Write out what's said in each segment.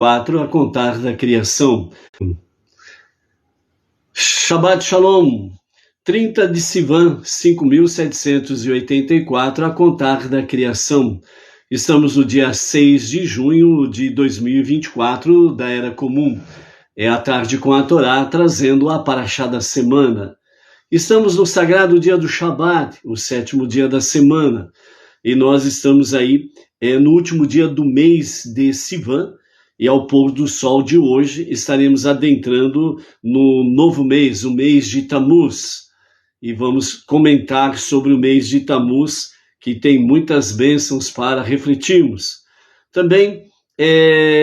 4 a contar da criação. Shabbat Shalom, 30 de Sivan, 5.784 a contar da criação. Estamos no dia 6 de junho de 2024 da Era Comum. É a tarde com a Torá, trazendo a Parashá da semana. Estamos no sagrado dia do Shabbat, o 7º dia da semana. E nós estamos aí no último dia do mês de Sivan, e ao pôr do sol de hoje estaremos adentrando no novo mês, o mês de Tammuz. E vamos comentar sobre o mês de Tammuz, que tem muitas bênçãos para refletirmos. Também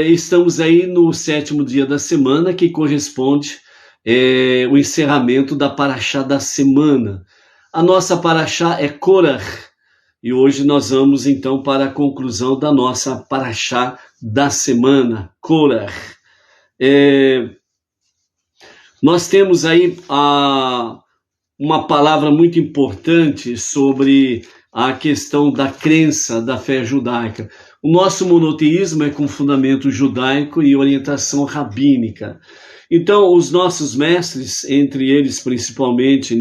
estamos aí no 7º dia da semana, que corresponde o encerramento da Parashá da semana. A nossa Parashá é Korach, e hoje nós vamos então para a conclusão da nossa Parashá da semana, Korach. Nós temos aí uma palavra muito importante sobre a questão da crença, da fé judaica. O nosso monoteísmo é com fundamento judaico e orientação rabínica. Então, os nossos mestres, entre eles principalmente,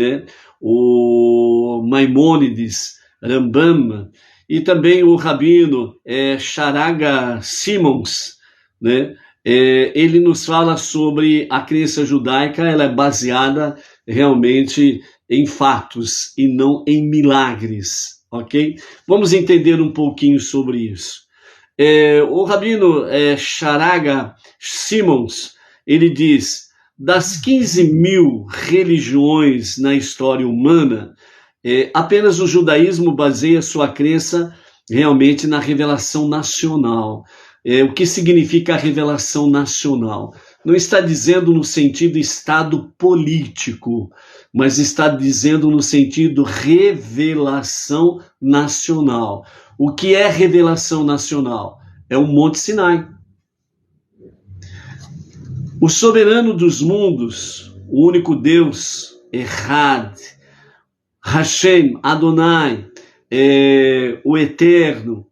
o Maimônides, Rambam, e também o rabino Sharaga Simons, ele nos fala sobre a crença judaica. Ela é baseada realmente em fatos e não em milagres, ok? Vamos entender um pouquinho sobre isso. O rabino Sharaga Simons, ele diz: das 15.000 religiões na história humana, apenas o judaísmo baseia sua crença realmente na revelação nacional. O que significa a revelação nacional? Não está dizendo no sentido estado político, mas está dizendo no sentido revelação nacional. O que é revelação nacional? É o Monte Sinai. O soberano dos mundos, o único Deus, Echad, Hashem, Adonai, o Eterno,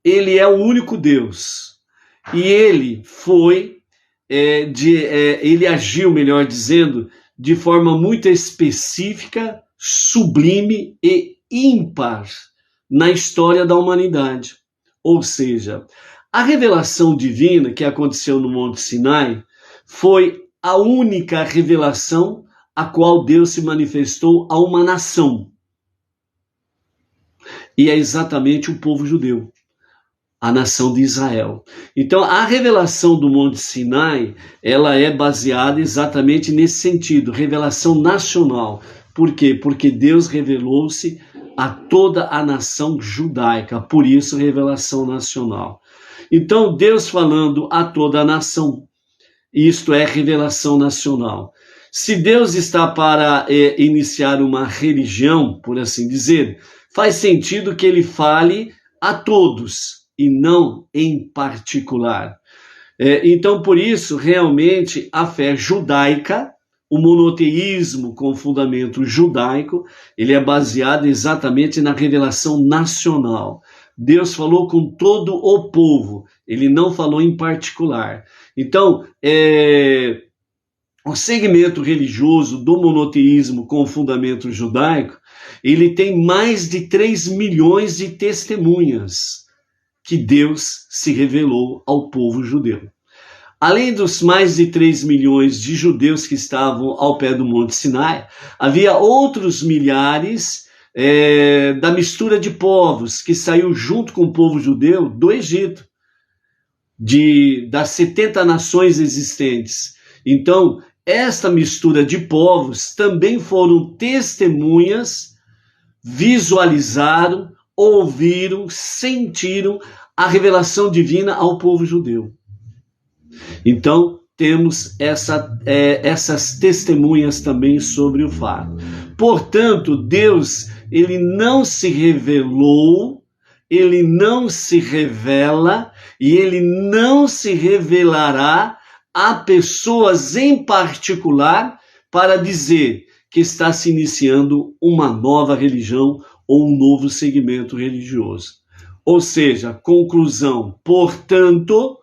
ele é o único Deus. E ele ele agiu, melhor dizendo, de forma muito específica, sublime e ímpar na história da humanidade. Ou seja, a revelação divina que aconteceu no Monte Sinai foi a única revelação a qual Deus se manifestou a uma nação. E é exatamente o povo judeu, a nação de Israel. Então, a revelação do Monte Sinai, ela é baseada exatamente nesse sentido, revelação nacional. Por quê? Porque Deus revelou-se a toda a nação judaica, por isso revelação nacional. Então, Deus falando a toda a nação, isto é revelação nacional. Se Deus está para iniciar uma religião, por assim dizer, faz sentido que ele fale a todos e não em particular. Então, por isso, realmente, a fé judaica, o monoteísmo com fundamento judaico, ele é baseado exatamente na revelação nacional. Deus falou com todo o povo, ele não falou em particular. Então, o segmento religioso do monoteísmo com fundamento judaico, ele tem mais de 3 milhões de testemunhas que Deus se revelou ao povo judeu. Além dos mais de 3 milhões de judeus que estavam ao pé do Monte Sinai, havia outros milhares da mistura de povos que saiu junto com o povo judeu do Egito, das 70 nações existentes. Então, esta mistura de povos também foram testemunhas, visualizaram, ouviram, sentiram a revelação divina ao povo judeu. Então, temos essas testemunhas também sobre o fato. Portanto, Deus, ele não se revelou, ele não se revela e ele não se revelará a pessoas em particular para dizer que está se iniciando uma nova religião ou um novo segmento religioso. Ou seja, conclusão, portanto,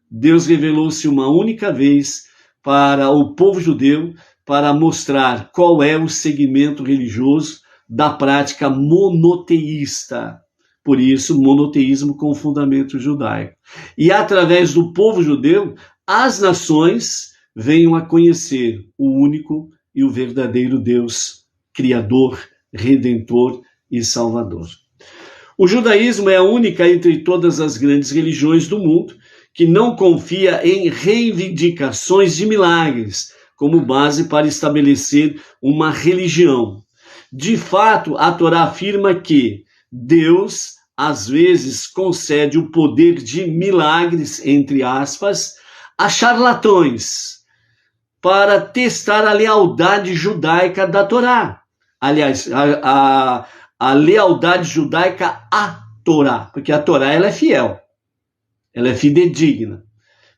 Deus revelou-se uma única vez para o povo judeu para mostrar qual é o segmento religioso da prática monoteísta. Por isso, monoteísmo com fundamento judaico. E através do povo judeu, as nações venham a conhecer o único e o verdadeiro Deus, Criador, Redentor e Salvador. O judaísmo é a única entre todas as grandes religiões do mundo que não confia em reivindicações de milagres como base para estabelecer uma religião. De fato, a Torá afirma que Deus, às vezes, concede o poder de milagres, entre aspas, a charlatões, para testar a lealdade judaica da Torá. Aliás, a lealdade judaica à Torá, porque a Torá ela é fiel, ela é fidedigna,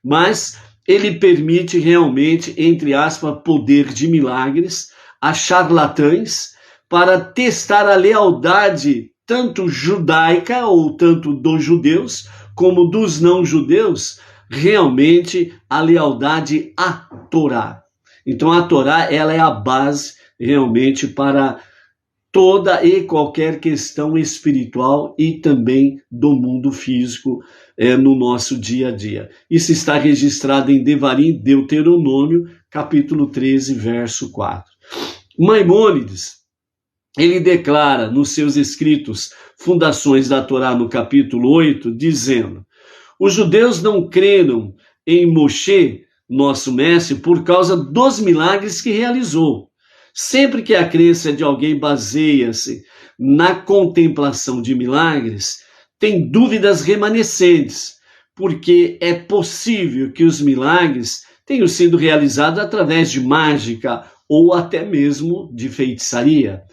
mas ele permite realmente, entre aspas, poder de milagres a charlatães para testar a lealdade tanto judaica ou tanto dos judeus como dos não-judeus, realmente a lealdade à Torá. Então a Torá ela é a base realmente para toda e qualquer questão espiritual e também do mundo físico no nosso dia a dia. Isso está registrado em Devarim, Deuteronômio, capítulo 13, verso 4. Maimônides, ele declara nos seus escritos Fundações da Torá, no capítulo 8, dizendo: os judeus não creram em Moshe, nosso mestre, por causa dos milagres que realizou. Sempre que a crença de alguém baseia-se na contemplação de milagres, tem dúvidas remanescentes, porque é possível que os milagres tenham sido realizados através de mágica ou até mesmo de feitiçaria.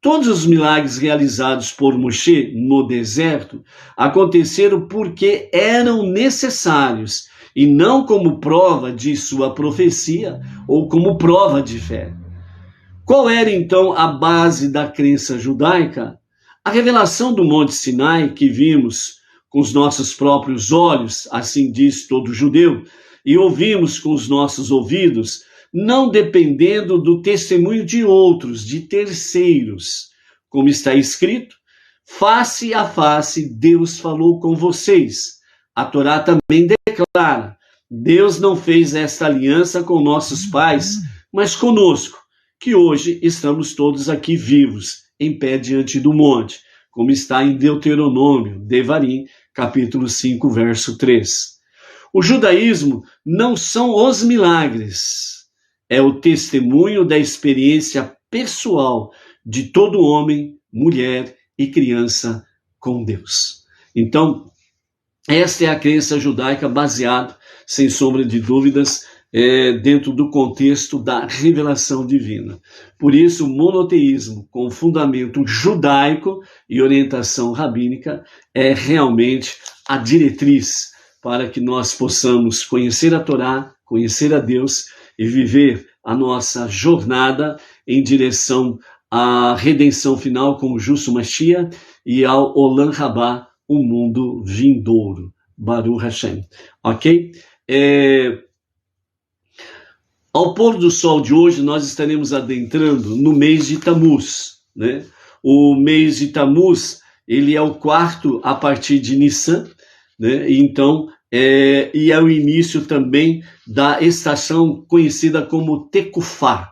Todos os milagres realizados por Moshe no deserto aconteceram porque eram necessários e não como prova de sua profecia ou como prova de fé. Qual era então a base da crença judaica? A revelação do Monte Sinai que vimos com os nossos próprios olhos, assim diz todo judeu, e ouvimos com os nossos ouvidos, não dependendo do testemunho de outros, de terceiros. Como está escrito, face a face Deus falou com vocês. A Torá também declara, Deus não fez esta aliança com nossos pais, mas conosco, que hoje estamos todos aqui vivos, em pé diante do monte, como está em Deuteronômio, Devarim, capítulo 5, verso 3. O judaísmo não são os milagres, é o testemunho da experiência pessoal de todo homem, mulher e criança com Deus. Então, esta é a crença judaica baseada, sem sombra de dúvidas, dentro do contexto da revelação divina. Por isso, o monoteísmo com fundamento judaico e orientação rabínica é realmente a diretriz para que nós possamos conhecer a Torá, conhecer a Deus e viver a nossa jornada em direção à redenção final com o justo Mashiach e ao Olam Rabá, o mundo vindouro. Baruch Hashem. Ok? Ao pôr do sol de hoje, nós estaremos adentrando no mês de Tammuz, né? O mês de Tammuz, ele é o quarto a partir de Nissan, né? Então, e é o início também da estação conhecida como Tekufá,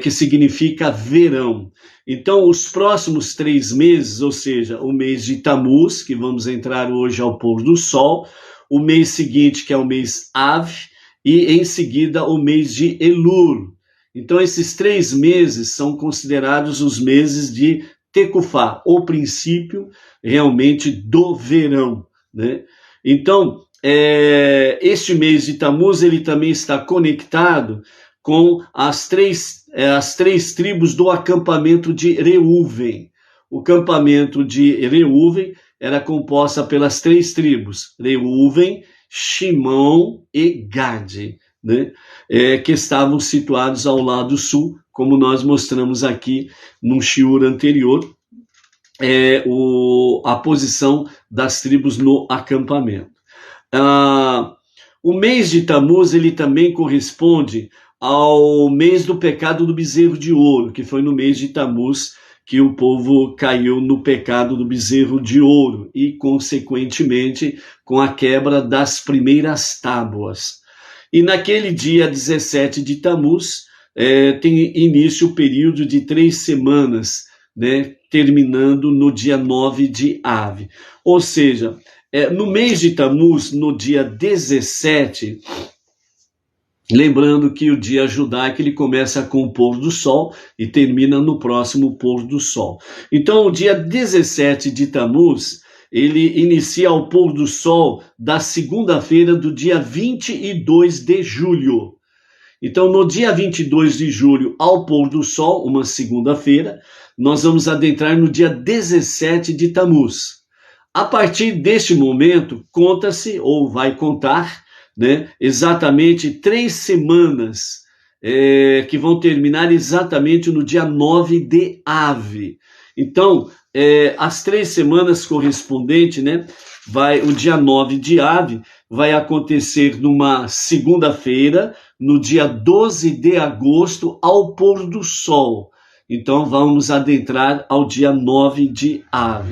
que significa verão. Então, os próximos 3 meses, ou seja, o mês de Tammuz, que vamos entrar hoje ao pôr do sol, o mês seguinte, que é o mês Av, e em seguida o mês de Elul. Então esses 3 meses são considerados os meses de Tekufá, o princípio realmente do verão, né? Então, este mês de Tammuz, ele também está conectado com as três tribos do acampamento de Reuven. O acampamento de Reuven era composta pelas 3 tribos, Reuven, Shimon e Gade, né? Que estavam situados ao lado sul, como nós mostramos aqui num shiur anterior, a posição das tribos no acampamento. O mês de Tamuz, ele também corresponde ao mês do pecado do bezerro de ouro, que foi no mês de Tamuz que o povo caiu no pecado do bezerro de ouro e, consequentemente, com a quebra das primeiras tábuas. E naquele dia 17 de Tamuz, tem início o período de 3 semanas, né, terminando no dia 9 de Av. Ou seja, no mês de Tamuz, no dia 17, lembrando que o dia judaico ele começa com o pôr do sol e termina no próximo pôr do sol. Então, o dia 17 de Tamuz, ele inicia ao pôr do sol da segunda-feira do dia 22 de julho. Então, no dia 22 de julho, ao pôr do sol, uma segunda-feira, nós vamos adentrar no dia 17 de Tamuz. A partir deste momento, conta-se, ou vai contar, né, exatamente 3 semanas, que vão terminar exatamente no dia 9 de Av. Então, as 3 semanas correspondentes, né, o dia 9 de Av vai acontecer numa segunda-feira, no dia 12 de agosto, ao pôr do sol. Então, vamos adentrar ao dia 9 de Av.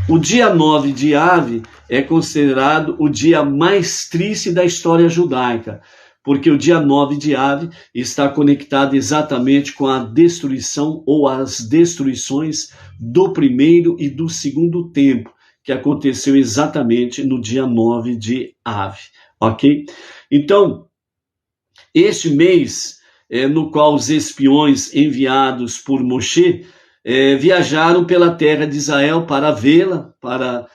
O dia 9 de Av é considerado o dia mais triste da história judaica, porque o dia 9 de Av está conectado exatamente com a destruição ou as destruições do primeiro e do segundo templo, que aconteceu exatamente no dia 9 de Av, ok? Então, este mês, no qual os espiões enviados por Moshe viajaram pela terra de Israel para vê-la, para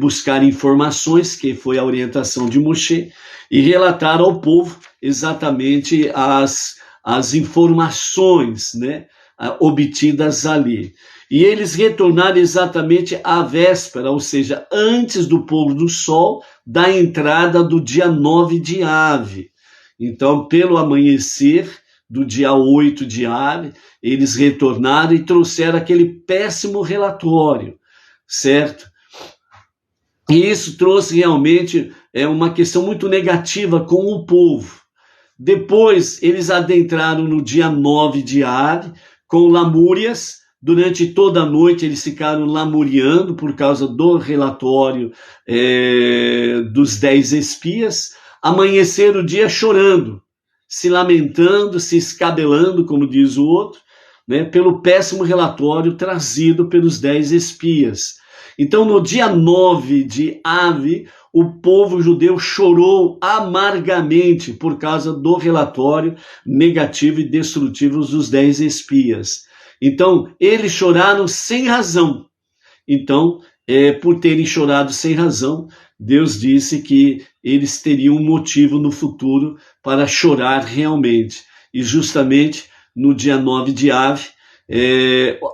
buscar informações, que foi a orientação de Moshe, e relatar ao povo exatamente as informações, né, obtidas ali. E eles retornaram exatamente à véspera, ou seja, antes do pôr do sol, da entrada do dia 9 de Av. Então, pelo amanhecer do dia 8 de Av, eles retornaram e trouxeram aquele péssimo relatório, certo? E isso trouxe realmente uma questão muito negativa com o povo. Depois, eles adentraram no dia 9 de Av, com lamúrias. Durante toda a noite, eles ficaram lamuriando por causa do relatório dos 10 espias. Amanhecer o dia chorando, se lamentando, se escabelando, como diz o outro, né, pelo péssimo relatório trazido pelos 10 espias. Então, no dia 9 de Av, o povo judeu chorou amargamente por causa do relatório negativo e destrutivo dos 10 espias. Então, eles choraram sem razão. Então, por terem chorado sem razão, Deus disse que eles teriam um motivo no futuro para chorar realmente. E justamente no dia 9 de Av,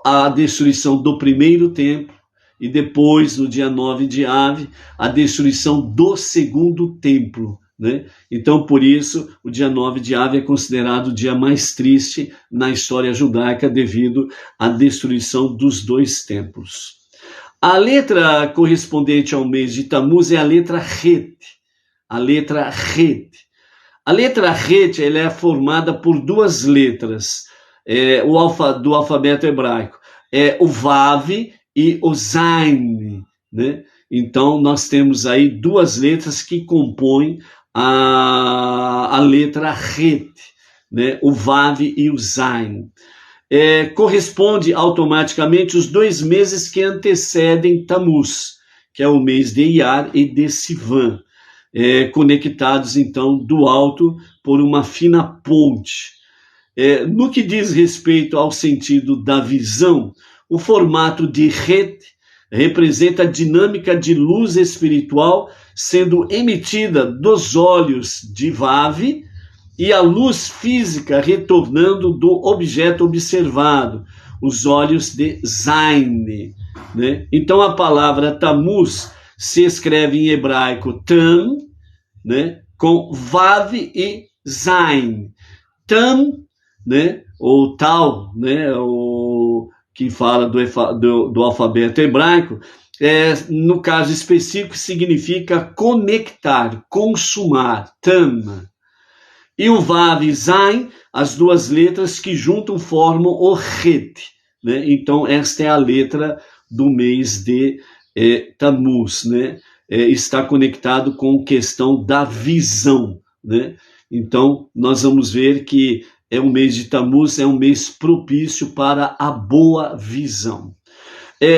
a destruição do primeiro templo, e depois, no dia 9 de Av, a destruição do segundo templo, né? Então, por isso, o dia 9 de Av é considerado o dia mais triste na história judaica devido à destruição dos 2 templos. A letra correspondente ao mês de Tamuz é a letra Het. A letra Het. A letra Het ela é formada por 2 letras do alfabeto hebraico. O Vav e o Zain, né? Então, nós temos aí 2 letras que compõem a letra Het, né? O Vav e o Zain. Corresponde automaticamente os 2 meses que antecedem Tamuz, que é o mês de Iyar e de Sivan, conectados, então, do alto por uma fina ponte. No que diz respeito ao sentido da visão, o formato de Het representa a dinâmica de luz espiritual sendo emitida dos olhos de Vav e a luz física retornando do objeto observado, os olhos de Zain, né? Então a palavra Tamuz se escreve em hebraico Tam, né, com Vav e Zain. Tam, né, ou Tal, né, que fala do alfabeto hebraico, no caso específico significa conectar, consumar, tam. E o Vav e Zain, as duas letras que juntam formam o Het, né? Então esta é a letra do mês de Tammuz, né? Está conectado com a questão da visão, né? Então nós vamos ver que o mês de Tammuz é um mês propício para a boa visão.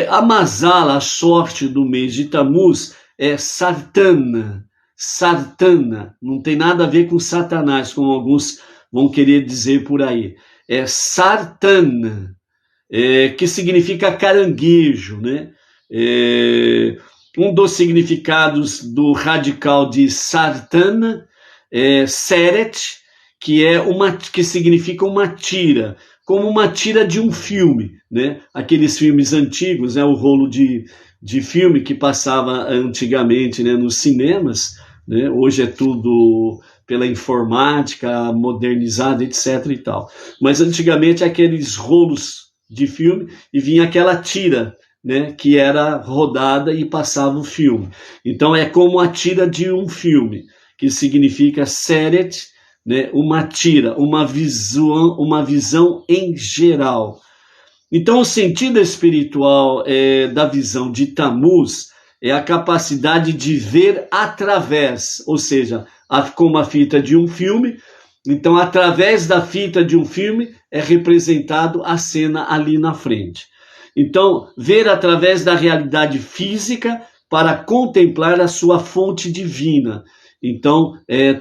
A Mazala, a sorte do mês de Tammuz, é Sartana. Sartana, não tem nada a ver com Satanás, como alguns vão querer dizer por aí. É Sartana, que significa caranguejo, né? Um dos significados do radical de Sartana é Seret, que significa uma tira, como uma tira de um filme, né? Aqueles filmes antigos, o rolo de filme que passava antigamente, né, nos cinemas, né? Hoje é tudo pela informática, modernizada, etc. e tal. Mas antigamente aqueles rolos de filme e vinha aquela tira, né, que era rodada e passava o filme. Então é como a tira de um filme, que significa Seret, né, uma tira, uma visão em geral. Então o sentido espiritual da visão de Tammuz é a capacidade de ver através, ou seja, como a fita de um filme. Então através da fita de um filme é representado a cena ali na frente. Então ver através da realidade física para contemplar a sua fonte divina. Então,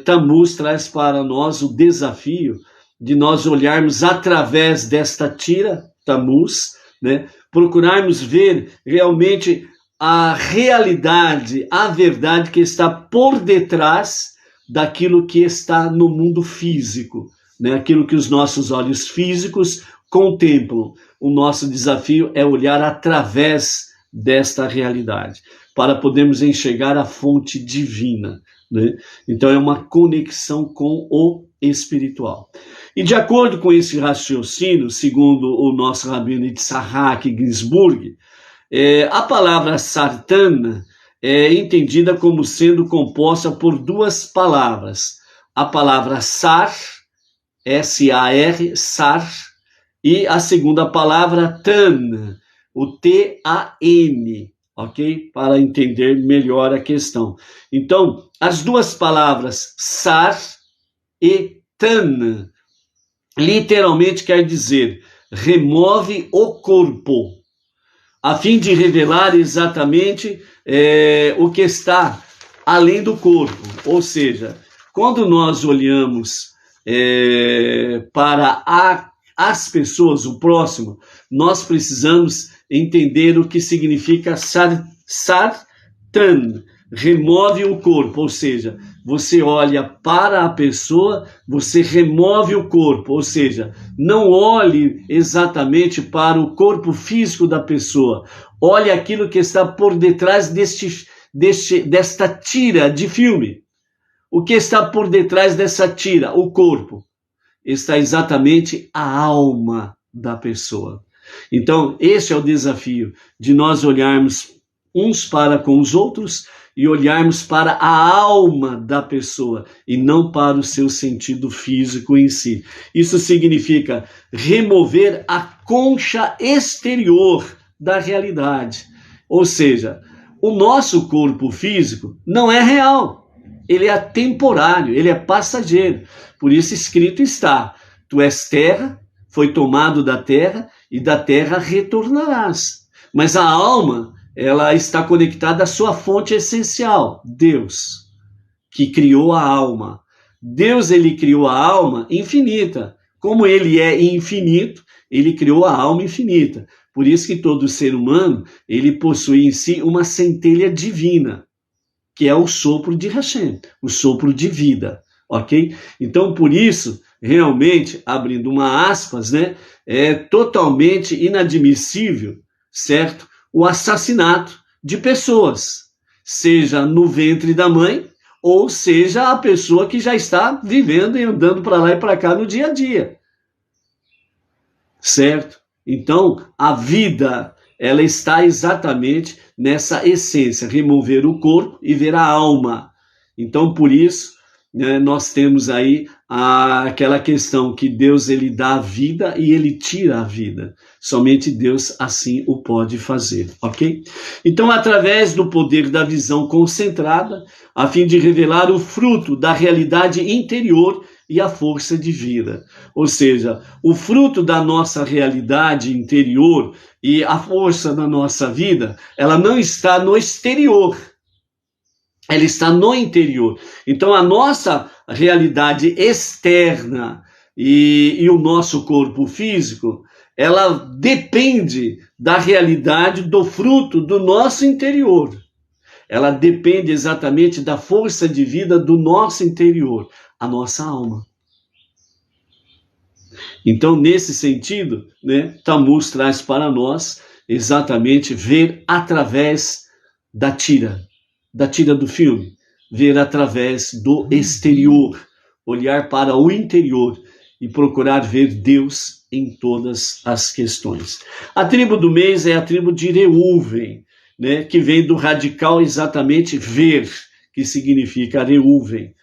Tammuz traz para nós o desafio de nós olharmos através desta tira, Tammuz, né? Procurarmos ver realmente a realidade, a verdade que está por detrás daquilo que está no mundo físico, né? Aquilo que os nossos olhos físicos contemplam. O nosso desafio é olhar através desta realidade, para podermos enxergar a fonte divina, né? Então é uma conexão com o espiritual. E de acordo com esse raciocínio, segundo o nosso rabino Yitzhak Ginsburg, a palavra Sartana é entendida como sendo composta por duas palavras. A palavra Sar, S-A-R, Sar, e a segunda palavra Tan, o T-A-N, ok? Para entender melhor a questão. Então, as duas palavras Sar e Tan literalmente quer dizer remove o corpo, a fim de revelar exatamente o que está além do corpo. Ou seja, quando nós olhamos para as pessoas, o próximo, nós precisamos entender o que significa sartan, remove o corpo, ou seja, você olha para a pessoa, você remove o corpo, ou seja, não olhe exatamente para o corpo físico da pessoa, olhe aquilo que está por detrás desta tira de filme. O que está por detrás dessa tira? O corpo. Está exatamente a alma da pessoa. Então, esse é o desafio de nós olharmos uns para com os outros e olharmos para a alma da pessoa e não para o seu sentido físico em si. Isso significa remover a concha exterior da realidade. Ou seja, o nosso corpo físico não é real. Ele é temporário, ele é passageiro. Por isso escrito está: tu és terra, foi tomado da terra e da terra retornarás. Mas a alma, ela está conectada à sua fonte essencial, Deus, que criou a alma. Deus, ele criou a alma infinita. Como ele é infinito, ele criou a alma infinita. Por isso que todo ser humano, ele possui em si uma centelha divina, que é o sopro de Hashem, o sopro de vida, ok? Então, por isso, realmente, abrindo uma aspas, né, é totalmente inadmissível, certo? O assassinato de pessoas, seja no ventre da mãe, ou seja a pessoa que já está vivendo e andando para lá e para cá no dia a dia, certo? Então, a vida, ela está exatamente nessa essência, remover o corpo e ver a alma. Então, por isso, né, nós temos aí aquela questão que Deus, ele dá a vida e ele tira a vida. Somente Deus assim o pode fazer, ok? Então, através do poder da visão concentrada, a fim de revelar o fruto da realidade interior e a força de vida. Ou seja, o fruto da nossa realidade interior e a força da nossa vida, ela não está no exterior, ela está no interior. Então, a nossa realidade externa e o nosso corpo físico, ela depende da realidade do fruto do nosso interior. Ela depende exatamente da força de vida do nosso interior, a nossa alma. Então, nesse sentido, né, Tammuz traz para nós exatamente ver através da tira do filme, ver através do exterior, olhar para o interior e procurar ver Deus em todas as questões. A tribo do mês é a tribo de Reuven, né, que vem do radical exatamente ver, que significa Reuven,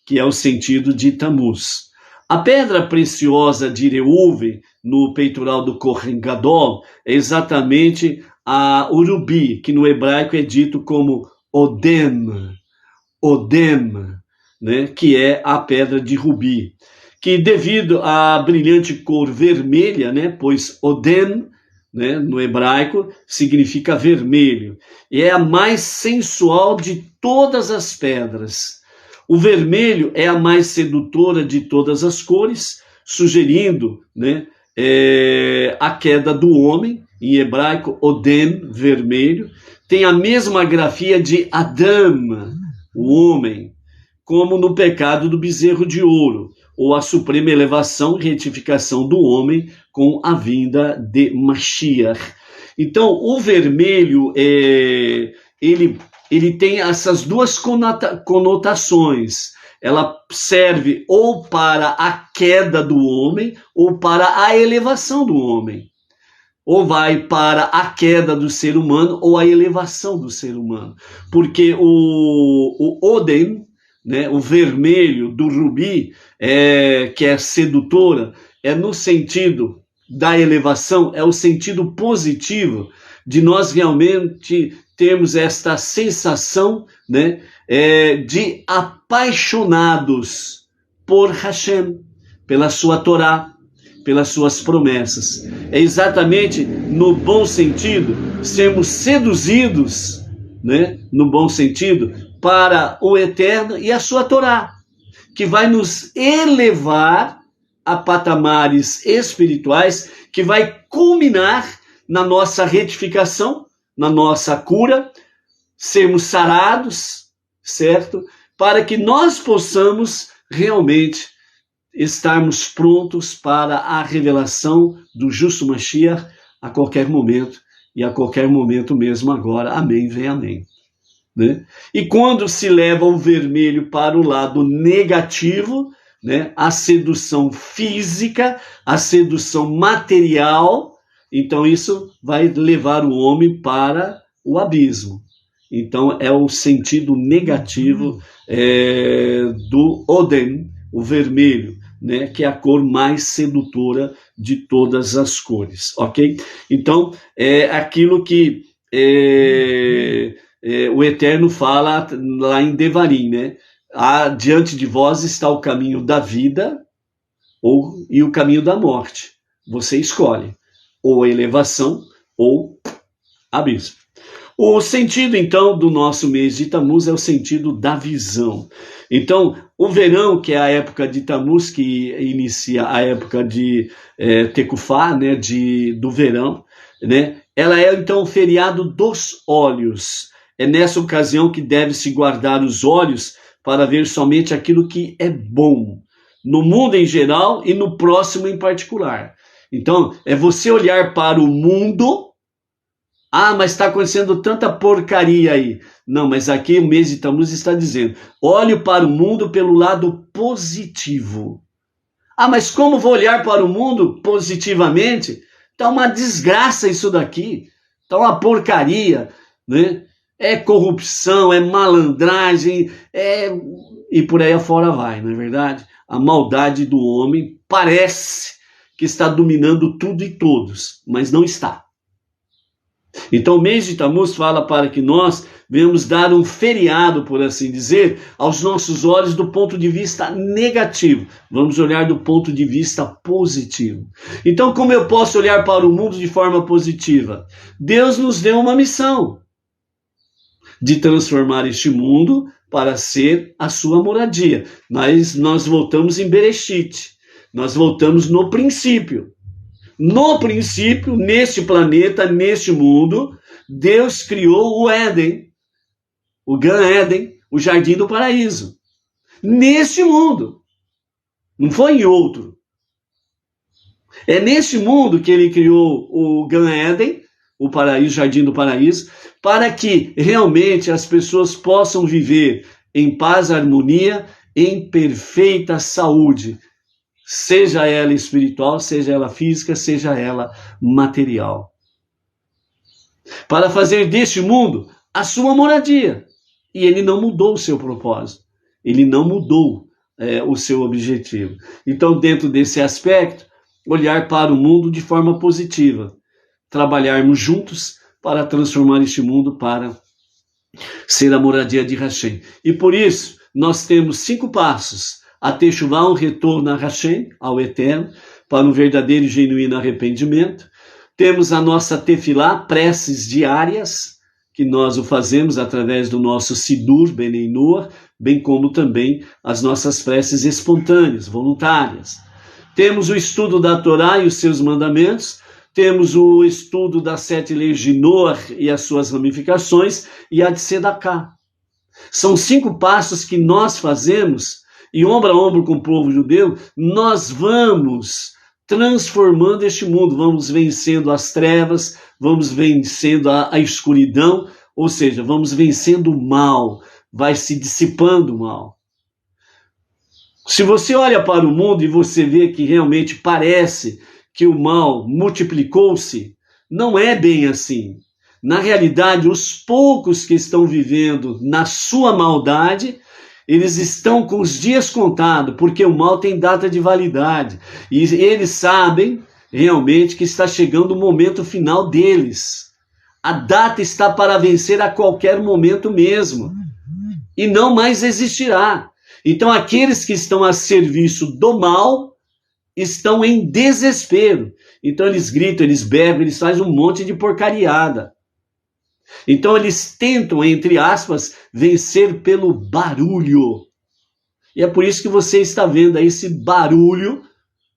que é o sentido de Tammuz. A pedra preciosa de Reuven, no peitoral do Kohen Gadol, é exatamente o rubi, que no hebraico é dito como Odem, né, que é a pedra de rubi, que devido à brilhante cor vermelha, né, pois Odem, né, no hebraico, significa vermelho, e é a mais sensual de todas as pedras. O vermelho é a mais sedutora de todas as cores, sugerindo, né, a queda do homem, em hebraico, Odem, vermelho, tem a mesma grafia de Adam, o homem, como no pecado do bezerro de ouro, ou a suprema elevação e retificação do homem com a vinda de Mashiach. Então, o vermelho, ele tem essas duas conotações. Ela serve ou para a queda do homem, ou para a elevação do homem. Ou vai para a queda do ser humano, ou a elevação do ser humano. Porque o Odem, né, o vermelho do rubi, que é sedutora, é no sentido da elevação, é o sentido positivo de nós realmente termos esta sensação, né, de apaixonados por Hashem, pela sua Torá, pelas suas promessas. É exatamente no bom sentido, sermos seduzidos, né, no bom sentido, para o eterno e a sua Torá, que vai nos elevar a patamares espirituais, que vai culminar na nossa retificação, na nossa cura, sermos sarados, certo? Para que nós possamos realmente estarmos prontos para a revelação do justo Mashiach a qualquer momento, e a qualquer momento mesmo agora. Amém, vem amém. Né? E quando se leva o vermelho para o lado negativo, né, a sedução física, a sedução material, então isso vai levar o homem para o abismo. Então é o sentido negativo do Odem, o vermelho, né, que é a cor mais sedutora de todas as cores, ok? Então é aquilo que o Eterno fala lá em Devarim, né? Diante de vós está o caminho da vida e o caminho da morte. Você escolhe, ou a elevação ou abismo. O sentido, então, do nosso mês de Tammuz é o sentido da visão. Então, o verão, que é a época de Tammuz, que inicia a época de Tekufá, né, do verão, né, ela é, então, o feriado dos olhos. É nessa ocasião que deve-se guardar os olhos para ver somente aquilo que é bom, no mundo em geral e no próximo em particular. Então, é você olhar para o mundo. Mas está acontecendo tanta porcaria aí. Não, mas aqui o mês de Tammuz está dizendo, olhe para o mundo pelo lado positivo. Mas como vou olhar para o mundo positivamente? Tá uma desgraça isso daqui, tá uma porcaria, né? É corrupção, é malandragem, e por aí afora vai, não é verdade? A maldade do homem parece que está dominando tudo e todos, mas não está. Então o mês de Tammuz fala para que nós venhamos dar um feriado, por assim dizer, aos nossos olhos do ponto de vista negativo. Vamos olhar do ponto de vista positivo. Então, como eu posso olhar para o mundo de forma positiva? Deus nos deu uma missão de transformar este mundo para ser a sua moradia. Mas nós voltamos em Bereshit. Nós voltamos no princípio. No princípio, neste planeta, neste mundo, Deus criou o Éden, o Gan Éden, o Jardim do Paraíso. Neste mundo. Não foi em outro. É neste mundo que ele criou o Gan Éden, o paraíso, o Jardim do Paraíso, para que realmente as pessoas possam viver em paz, harmonia, em perfeita saúde. Seja ela espiritual, seja ela física, seja ela material. Para fazer deste mundo a sua moradia. E ele não mudou o seu propósito. Ele não mudou o seu objetivo. Então, dentro desse aspecto, olhar para o mundo de forma positiva. Trabalharmos juntos para transformar este mundo para ser a moradia de Hashem. E por isso, nós temos 5 passos. A Teshuvá, um retorno a Hashem, ao Eterno, para um verdadeiro e genuíno arrependimento. Temos a nossa Tefilá, preces diárias, que nós o fazemos através do nosso Sidur Benei Noach, bem como também as nossas preces espontâneas, voluntárias. Temos o estudo da Torá e os seus mandamentos, temos o estudo das 7 leis de Noach e as suas ramificações, e a de Sedaká. São 5 passos que nós fazemos, e ombro a ombro com o povo judeu, nós vamos transformando este mundo, vamos vencendo as trevas, vamos vencendo a escuridão, ou seja, vamos vencendo o mal, vai se dissipando o mal. Se você olha para o mundo e você vê que realmente parece que o mal multiplicou-se, não é bem assim. Na realidade, os poucos que estão vivendo na sua maldade, eles estão com os dias contados, porque o mal tem data de validade. E eles sabem realmente que está chegando o momento final deles. A data está para vencer a qualquer momento mesmo. E não mais existirá. Então aqueles que estão a serviço do mal estão em desespero. Então eles gritam, eles bebem, eles fazem um monte de porcariada. Então eles tentam, entre aspas, vencer pelo barulho. E é por isso que você está vendo aí esse barulho,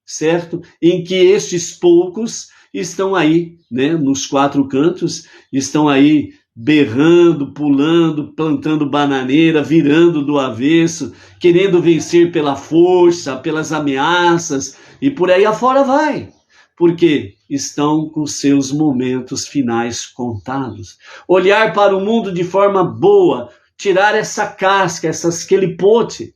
certo? Em que estes poucos estão aí, né, nos 4 cantos, estão aí berrando, pulando, plantando bananeira, virando do avesso, querendo vencer pela força, pelas ameaças, e por aí afora vai. Porque estão com seus momentos finais contados. Olhar para o mundo de forma boa, tirar essa casca, essas quelipote,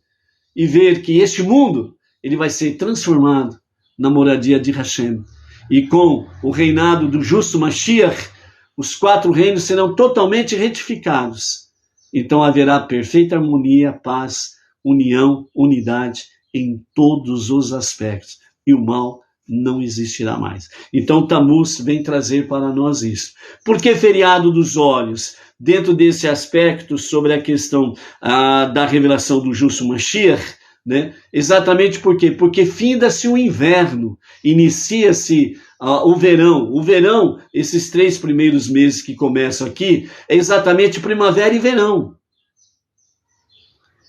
e ver que este mundo ele vai ser transformado na moradia de Hashem. E com o reinado do justo Mashiach, os 4 reinos serão totalmente retificados. Então haverá perfeita harmonia, paz, união, unidade em todos os aspectos. E o mal não existirá mais. Então Tammuz vem trazer para nós isso. Por que feriado dos olhos? Dentro desse aspecto sobre a questão da revelação do justo Mashiach, né? Exatamente por quê? Porque finda-se o inverno, inicia-se o verão. O verão, esses 3 primeiros meses que começam aqui, é exatamente primavera e verão.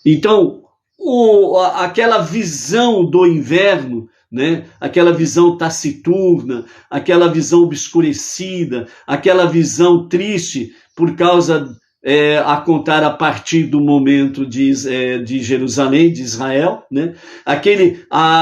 Então, aquela visão do inverno, né? Aquela visão taciturna, aquela visão obscurecida, aquela visão triste por causa a contar a partir do momento de Jerusalém, de Israel, né?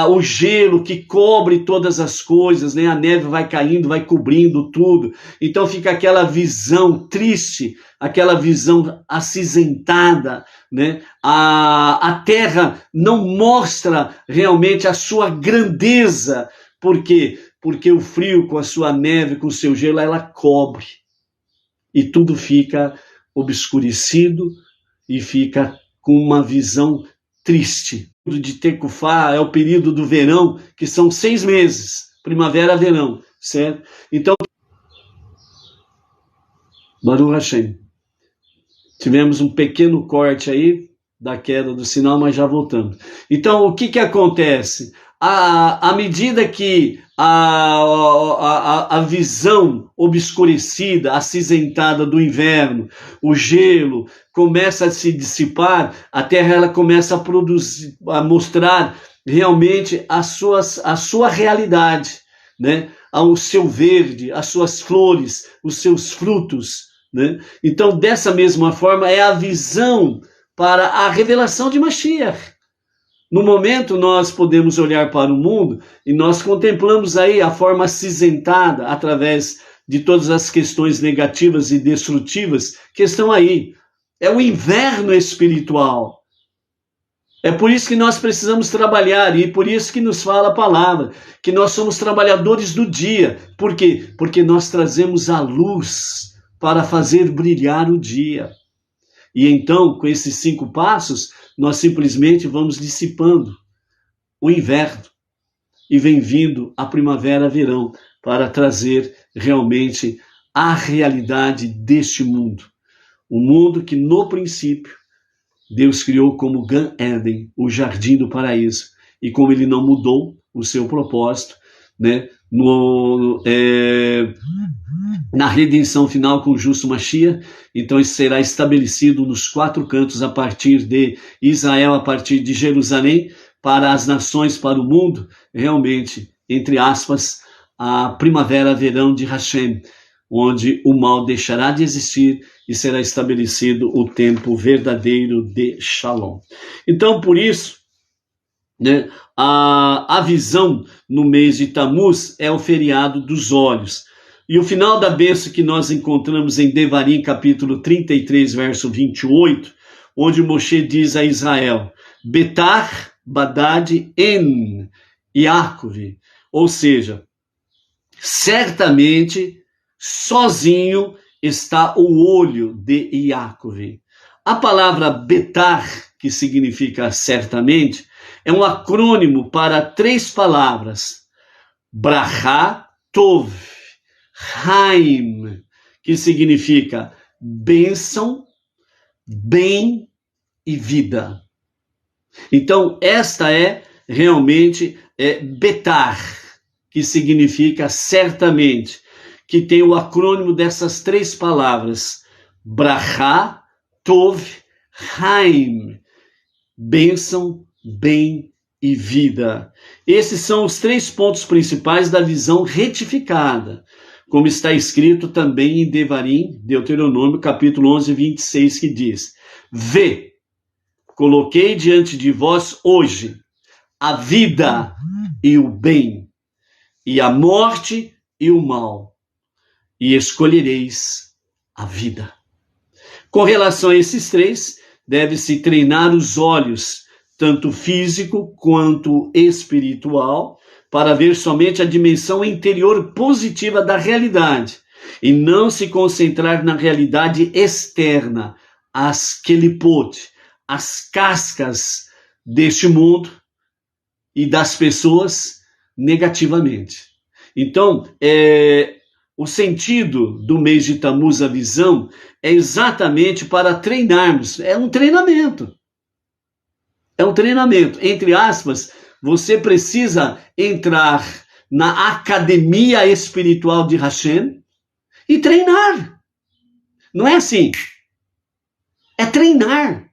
O gelo que cobre todas as coisas, né? A neve vai caindo, vai cobrindo tudo, então fica aquela visão triste, aquela visão acinzentada, né? A terra não mostra realmente a sua grandeza, Por quê? Porque o frio, com a sua neve, com o seu gelo, ela cobre. E tudo fica obscurecido e fica com uma visão triste. O período de Tecufá é o período do verão, que são 6 meses, primavera, verão, certo? Então, Baruch Hashem, tivemos um pequeno corte aí da queda do sinal, mas já voltamos. Então, o que acontece? À medida que a visão obscurecida, acinzentada do inverno, o gelo, começa a se dissipar, a Terra ela começa a produzir, a mostrar realmente a sua realidade, né? O seu verde, as suas flores, os seus frutos, né? Então, dessa mesma forma, é a visão para a revelação de Mashiach. No momento, nós podemos olhar para o mundo e nós contemplamos aí a forma acinzentada através de todas as questões negativas e destrutivas que estão aí. É o inverno espiritual. É por isso que nós precisamos trabalhar e por isso que nos fala a palavra, que nós somos trabalhadores do dia. Por quê? Porque nós trazemos a luz para fazer brilhar o dia. E então, com esses 5 passos, nós simplesmente vamos dissipando o inverno e vem vindo a primavera, verão, para trazer realmente a realidade deste mundo. Um mundo que, no princípio, Deus criou como Gan Eden, o jardim do paraíso. E como ele não mudou o seu propósito, né, na redenção final com o justo Mashiach, então isso será estabelecido nos 4 cantos, a partir de Israel, a partir de Jerusalém, para as nações, para o mundo, realmente, entre aspas, a primavera-verão de Hashem, onde o mal deixará de existir e será estabelecido o tempo verdadeiro de Shalom. Então, por isso, né, a visão no mês de Tammuz é o feriado dos olhos. E o final da bênção que nós encontramos em Devarim, capítulo 33, verso 28, onde Moshe diz a Israel, Betar Badad En Yaakov, ou seja, certamente sozinho está o olho de Yaakov. A palavra Betar, que significa certamente, é um acrônimo para 3 palavras, Brachá Tov, Haim, que significa bênção, bem e vida. Então, esta é realmente Betar, que significa certamente, que tem o acrônimo dessas 3 palavras, Brachá, Tov, Haim, bênção, bem e vida. Esses são os 3 pontos principais da visão retificada, como está escrito também em Devarim, Deuteronômio, capítulo 11, 26, que diz, Vê, coloquei diante de vós hoje a vida e o bem, e a morte e o mal, e escolhereis a vida. Com relação a esses 3, deve-se treinar os olhos, tanto físico quanto espiritual, para ver somente a dimensão interior positiva da realidade, e não se concentrar na realidade externa, as kelipot, as cascas deste mundo e das pessoas negativamente. Então, o sentido do mês de Tammuz, a visão, é exatamente para treinarmos. É um treinamento. É um treinamento. Entre aspas, você precisa entrar na academia espiritual de Hashem e treinar. Não é assim. É treinar.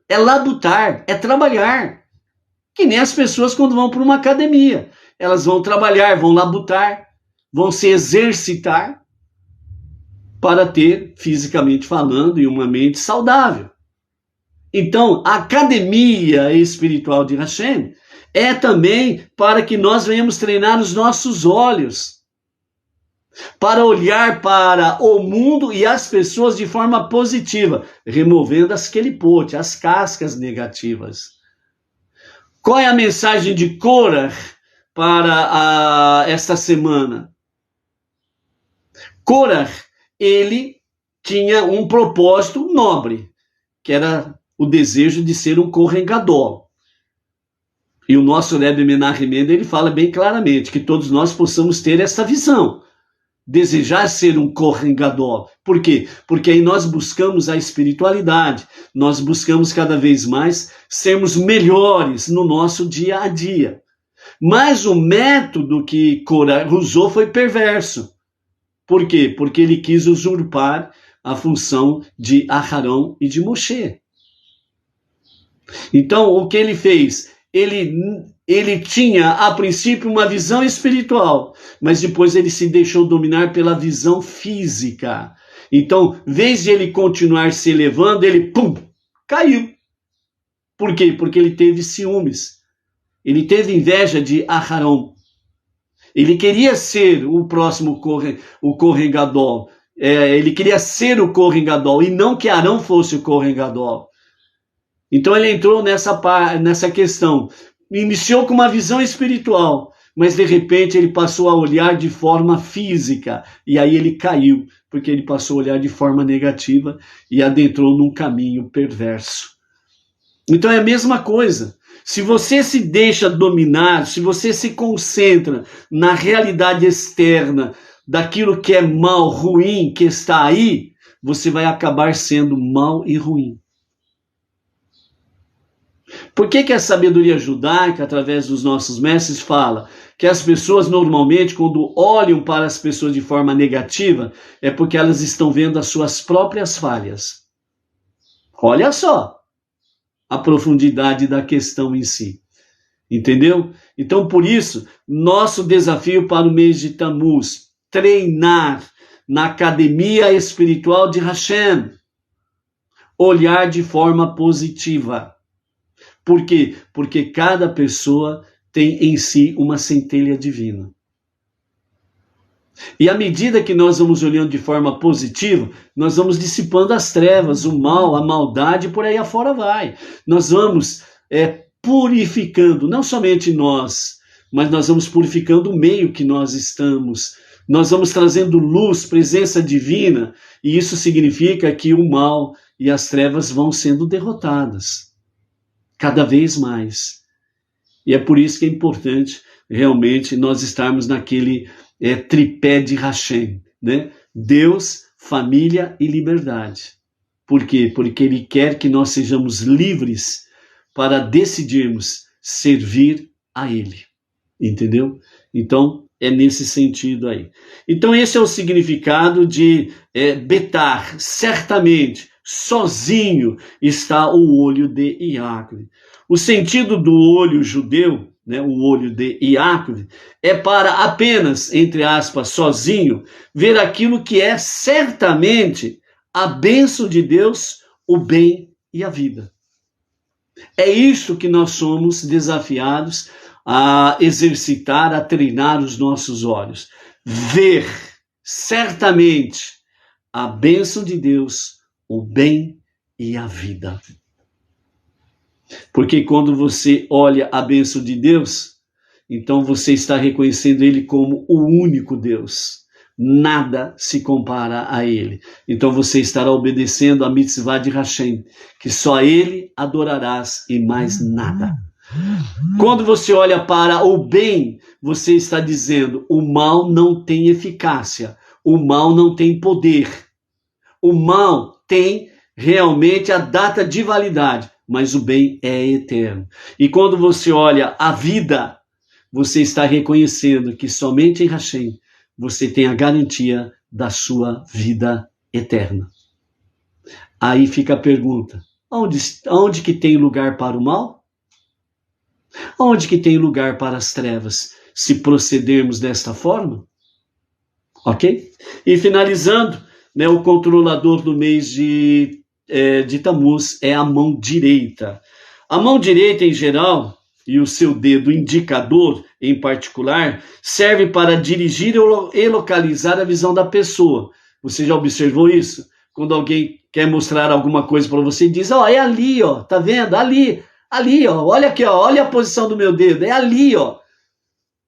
É labutar. É trabalhar. Que nem as pessoas quando vão para uma academia. Elas vão trabalhar, vão labutar, vão se exercitar para ter, fisicamente falando, e uma mente saudável. Então, a academia espiritual de Hashem é também para que nós venhamos treinar os nossos olhos, para olhar para o mundo e as pessoas de forma positiva, removendo as kelipot, as cascas negativas. Qual é a mensagem de Korah para esta semana. Korah, ele tinha um propósito nobre, que era o desejo de ser um Kohen Gadol. E o nosso Rebbe Menachem Mendel, ele fala bem claramente que todos nós possamos ter essa visão, desejar ser um Kohen Gadol. Por quê? Porque aí nós buscamos a espiritualidade, nós buscamos cada vez mais sermos melhores no nosso dia a dia. Mas o método que Korah usou foi perverso. Por quê? Porque ele quis usurpar a função de Aharão e de Moshe. Então, o que ele fez? Ele tinha, a princípio, uma visão espiritual, mas depois ele se deixou dominar pela visão física. Então, em vez de ele continuar se elevando, ele, caiu. Por quê? Porque ele teve ciúmes. Ele teve inveja de Aharão. Ele queria ser o próximo o Kohen Gadol. Ele queria ser o Kohen Gadol e não que Arão fosse o Kohen Gadol. Então ele entrou nessa questão. Iniciou com uma visão espiritual, mas de repente ele passou a olhar de forma física. E aí ele caiu, porque ele passou a olhar de forma negativa e adentrou num caminho perverso. Então é a mesma coisa. Se você se deixa dominar, se você se concentra na realidade externa daquilo que é mal, ruim, que está aí, você vai acabar sendo mal e ruim. Por que a sabedoria judaica, através dos nossos mestres, fala que as pessoas normalmente, quando olham para as pessoas de forma negativa, é porque elas estão vendo as suas próprias falhas? Olha só a profundidade da questão em si. Entendeu? Então, por isso, nosso desafio para o mês de Tammuz, treinar na academia espiritual de Hashem, olhar de forma positiva. Por quê? Porque cada pessoa tem em si uma centelha divina. E à medida que nós vamos olhando de forma positiva, nós vamos dissipando as trevas, o mal, a maldade, por aí afora vai. Nós vamos purificando, não somente nós, mas nós vamos purificando o meio que nós estamos. Nós vamos trazendo luz, presença divina, e isso significa que o mal e as trevas vão sendo derrotadas, cada vez mais. E é por isso que é importante, realmente, nós estarmos naquele tripé de Hashem, né? Deus, família e liberdade. Por quê? Porque Ele quer que nós sejamos livres para decidirmos servir a Ele. Entendeu? Então, é nesse sentido aí. Então, esse é o significado de Betar. Certamente, sozinho está o olho de Yaakov. O sentido do olho judeu, né, o olho de Yaakov, é para apenas, entre aspas, sozinho, ver aquilo que é certamente a bênção de Deus, o bem e a vida. É isso que nós somos desafiados a exercitar, a treinar os nossos olhos. Ver certamente a bênção de Deus, o bem e a vida. Porque quando você olha a bênção de Deus, então você está reconhecendo Ele como o único Deus. Nada se compara a Ele. Então você estará obedecendo a mitzvah de Hashem, que só Ele adorarás e mais nada. Quando você olha para o bem, você está dizendo: o mal não tem eficácia, o mal não tem poder, o mal tem realmente a data de validade, mas o bem é eterno. E quando você olha a vida, você está reconhecendo que somente em Hashem você tem a garantia da sua vida eterna. Aí fica a pergunta: onde que tem lugar para o mal? Onde que tem lugar para as trevas, se procedermos desta forma? Ok? E finalizando, né, o controlador do mês de Tammuz é a mão direita. A mão direita, em geral, e o seu dedo indicador, em particular, serve para dirigir e localizar a visão da pessoa. Você já observou isso? Quando alguém quer mostrar alguma coisa para você, diz: ó, é ali, ó, tá vendo? Ali, ó, olha aqui, ó, olha a posição do meu dedo, é ali, ó.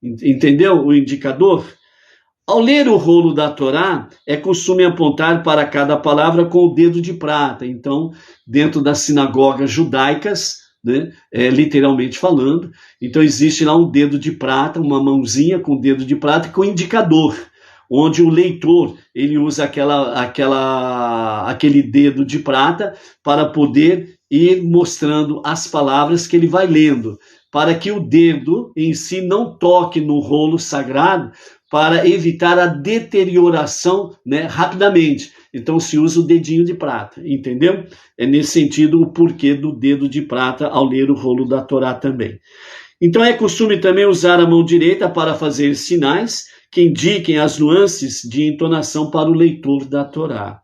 Entendeu o indicador? Ao ler o rolo da Torá, é costume apontar para cada palavra com o dedo de prata. Então, dentro das sinagogas judaicas, né, literalmente falando, então existe lá um dedo de prata, uma mãozinha com dedo de prata com indicador, onde o leitor ele usa aquele dedo de prata para poder ir mostrando as palavras que ele vai lendo, para que o dedo em si não toque no rolo sagrado, para evitar a deterioração, né, rapidamente. Então se usa o dedinho de prata, entendeu? É nesse sentido o porquê do dedo de prata ao ler o rolo da Torá também. Então é costume também usar a mão direita para fazer sinais que indiquem as nuances de entonação para o leitor da Torá.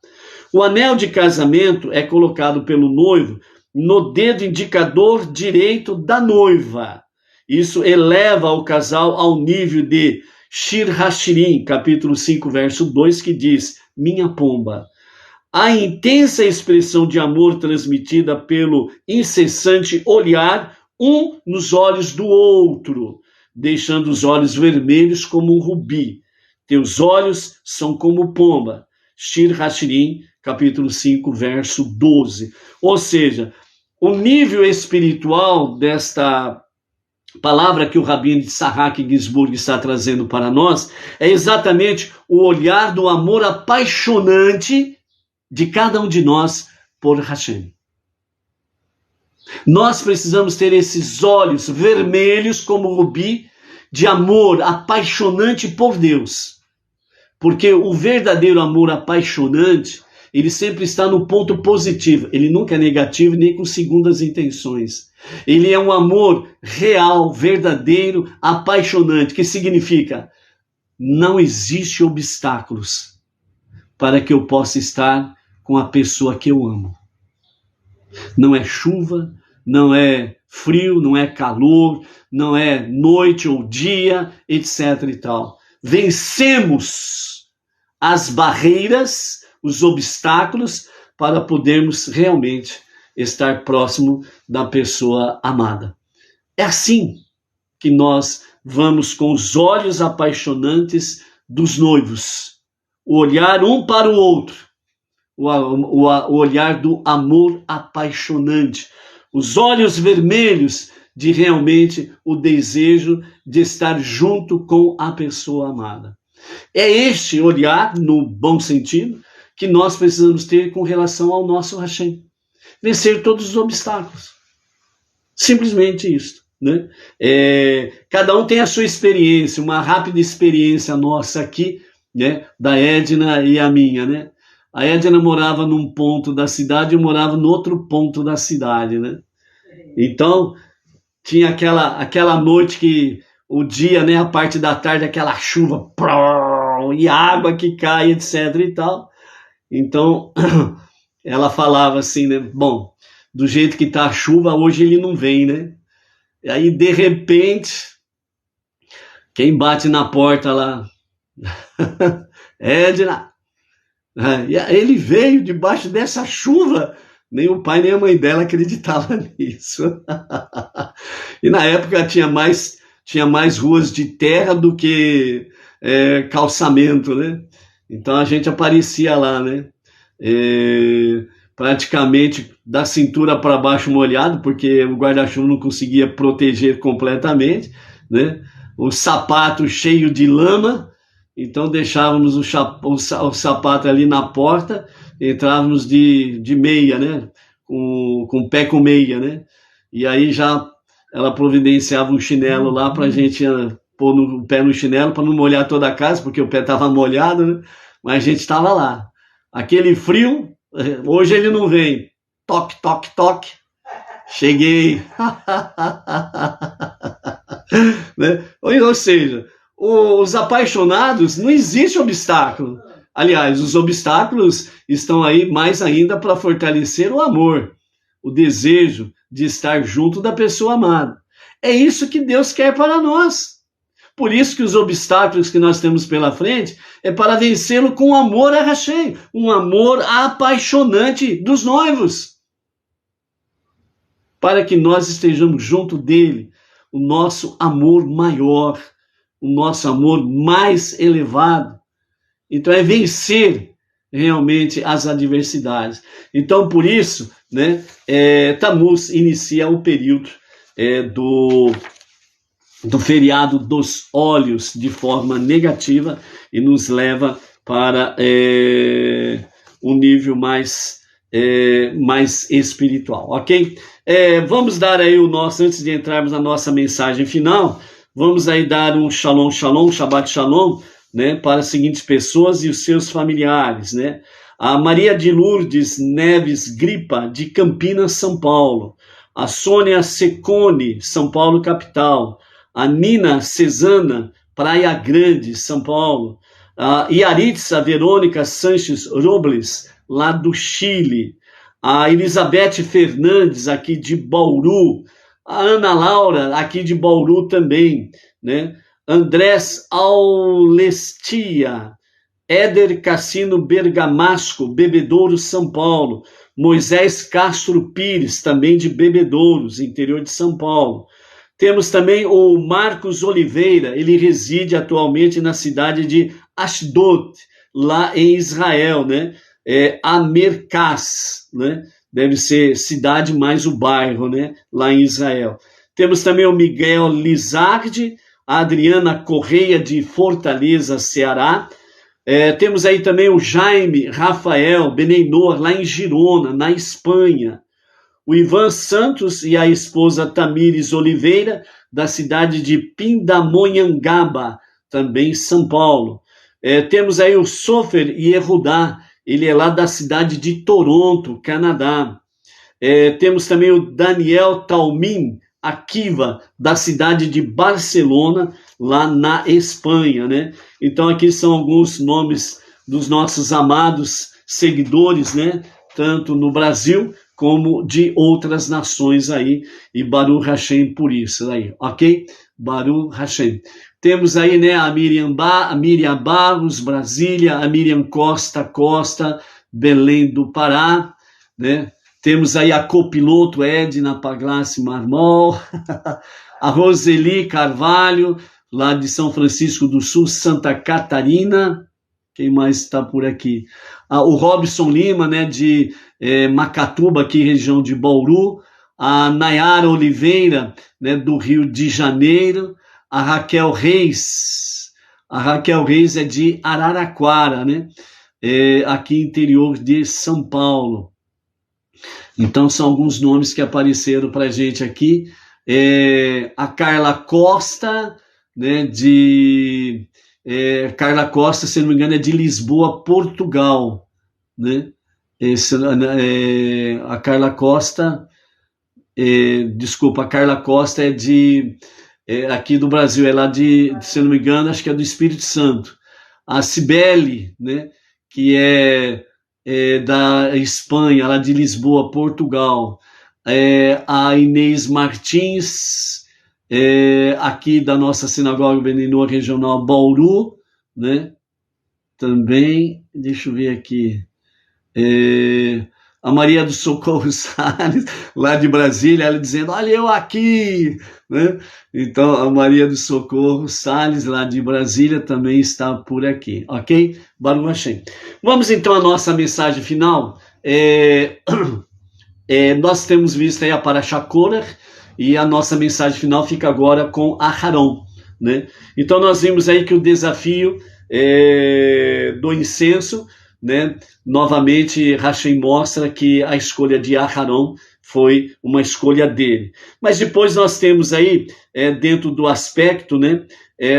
O anel de casamento é colocado pelo noivo no dedo indicador direito da noiva. Isso eleva o casal ao nível de Shir Hashirim, capítulo 5, verso 2, que diz, minha pomba. A intensa expressão de amor transmitida pelo incessante olhar um nos olhos do outro, deixando os olhos vermelhos como um rubi. Teus olhos são como pomba. Shir Hashirim, capítulo 5, verso 12. Ou seja, o nível espiritual desta palavra que o Rabino de Sahak Ginzburg está trazendo para nós é exatamente o olhar do amor apaixonante de cada um de nós por Hashem. Nós precisamos ter esses olhos vermelhos como rubi de amor apaixonante por Deus. Porque o verdadeiro amor apaixonante, ele sempre está no ponto positivo. Ele nunca é negativo nem com segundas intenções. Ele é um amor real, verdadeiro, apaixonante, que significa não existe obstáculos para que eu possa estar com a pessoa que eu amo. Não é chuva, não é frio, não é calor, não é noite ou dia, etc. e tal. Vencemos as barreiras, os obstáculos, para podermos realmente estar próximo da pessoa amada. É assim que nós vamos com os olhos apaixonantes dos noivos, o olhar um para o outro, o olhar do amor apaixonante, os olhos vermelhos de realmente o desejo de estar junto com a pessoa amada. É este olhar, no bom sentido, que nós precisamos ter com relação ao nosso Hashem. Vencer todos os obstáculos. Simplesmente isso. Né? Cada um tem a sua experiência, uma rápida experiência nossa aqui, né? Da Edna e a minha. Né? A Edna morava num ponto da cidade, eu morava no outro ponto da cidade. Né? Então, tinha aquela noite que o dia, né, a parte da tarde, aquela chuva, e água que cai, etc. e tal. Então, ela falava assim, né? Bom, do jeito que tá a chuva, hoje ele não vem, né? E aí, de repente, quem bate na porta lá? Edna. Ele veio debaixo dessa chuva. Nem o pai nem a mãe dela acreditavam nisso. E na época tinha mais ruas de terra do que calçamento, né? Então a gente aparecia lá, né? Praticamente da cintura para baixo molhado, porque o guarda-chuva não conseguia proteger completamente, né? O sapato cheio de lama, então deixávamos o sapato ali na porta, entrávamos de meia, né? Com pé com meia, né? E aí já ela providenciava um chinelo lá para a gente pôr o pé no chinelo para não molhar toda a casa, porque o pé estava molhado, né? Mas a gente estava lá. Aquele frio, hoje ele não vem. Toque, toque, toque. Cheguei. Né? Ou seja, os apaixonados, não existe obstáculo. Aliás, os obstáculos estão aí mais ainda para fortalecer o amor, o desejo de estar junto da pessoa amada. É isso que Deus quer para nós. Por isso que os obstáculos que nós temos pela frente é para vencê-lo com amor a Hashem, um amor apaixonante dos noivos. Para que nós estejamos junto dele, o nosso amor maior, o nosso amor mais elevado. Então é vencer realmente as adversidades. Então por isso, né, Tammuz inicia o período do feriado dos óleos de forma negativa e nos leva para um nível mais espiritual, ok? Vamos dar aí antes de entrarmos na nossa mensagem final, vamos aí dar um shalom, shalom, Shabbat shalom, né, para as seguintes pessoas e os seus familiares, né? A Maria de Lourdes Neves Gripa, de Campinas, São Paulo. A Sônia Secone, São Paulo, capital. A Nina Cesana, Praia Grande, São Paulo. A Yaritza Verônica Sanches Robles, lá do Chile. A Elizabeth Fernandes, aqui de Bauru. A Ana Laura, aqui de Bauru também, né? Andrés Aulestia, Éder Cassino Bergamasco, Bebedouro, São Paulo. Moisés Castro Pires, também de Bebedouros, interior de São Paulo. Temos também o Marcos Oliveira, ele reside atualmente na cidade de Ashdod, lá em Israel, né? Amerkaz, né? Deve ser cidade mais o bairro, né? Lá em Israel. Temos também o Miguel Lizardi, a Adriana Correia, de Fortaleza, Ceará. Temos aí também o Jaime Rafael Beneinor, lá em Girona, na Espanha. O Ivan Santos e a esposa Tamires Oliveira, da cidade de Pindamonhangaba, também São Paulo. Temos aí o Sofer Yehudá, ele é lá da cidade de Toronto, Canadá. Temos também o Daniel Talmin Akiva, da cidade de Barcelona, lá na Espanha, né? Então aqui são alguns nomes dos nossos amados seguidores, né? Tanto no Brasil como de outras nações aí, e Baruch Hashem por isso aí, ok? Baruch Hashem. Temos aí, né, a Miriam Barros, Brasília, a Miriam Costa, Belém do Pará, né? Temos aí a copiloto Edna Paglassi Marmol, a Roseli Carvalho, lá de São Francisco do Sul, Santa Catarina. Quem mais está por aqui? O Robson Lima, né, de Macatuba, aqui região de Bauru. A Nayara Oliveira, né, do Rio de Janeiro. A Raquel Reis é de Araraquara, né, aqui interior de São Paulo. Então são alguns nomes que apareceram para a gente aqui. A Carla Costa, né, Carla Costa, se não me engano, é de Lisboa, Portugal, né? A Carla Costa, a Carla Costa é aqui do Brasil, é lá se não me engano, acho que é do Espírito Santo. A Cibele, né, que é da Espanha, lá de Lisboa, Portugal. A Inês Martins, aqui da nossa Sinagoga Beneinor Regional Bauru, né? Também, deixa eu ver aqui, a Maria do Socorro Salles, lá de Brasília, ela dizendo, olha eu aqui, né? Então, a Maria do Socorro Salles, lá de Brasília, também está por aqui, ok? Baruch Hashem. Vamos então à nossa mensagem final. Nós temos visto aí a Parashá Korach, e a nossa mensagem final fica agora com Aharon, né? Então nós vimos aí que o desafio do incenso, né? Novamente Hashem mostra que a escolha de Aharon foi uma escolha dele. Mas depois nós temos aí, dentro do aspecto, né,